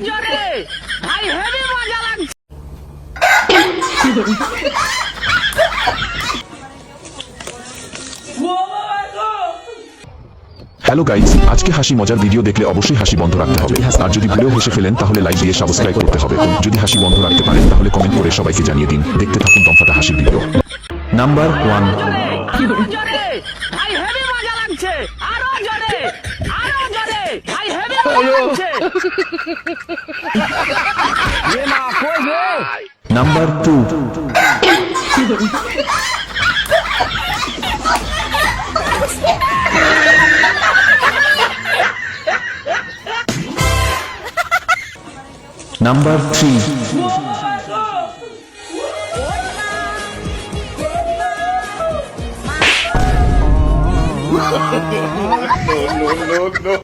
জোরে ভাই হেভি মজা লাগছে। হ্যালো গাইজ, আজকে হাসি মজার ভিডিও দেখলে অবশ্যই হাসি বন্ধ রাখতে হবে। আর যদি ভুলেও হেসে ফেলেন তাহলে লাইক দিয়ে সাবস্ক্রাইব করতে হবে। যদি হাসি বন্ধ রাখতে পারেন তাহলে কমেন্ট করে সবাইকে জানিয়ে দিন। দেখতে থাকুন দমফাটা হাসির ভিডিও। নাম্বার 1। জোরে ভাই হেভি মজা লাগছে। আরো জোরে ভাই হেভি মজা লাগছে। এ মা কই রে? Number 2। Number 3। no, no, no.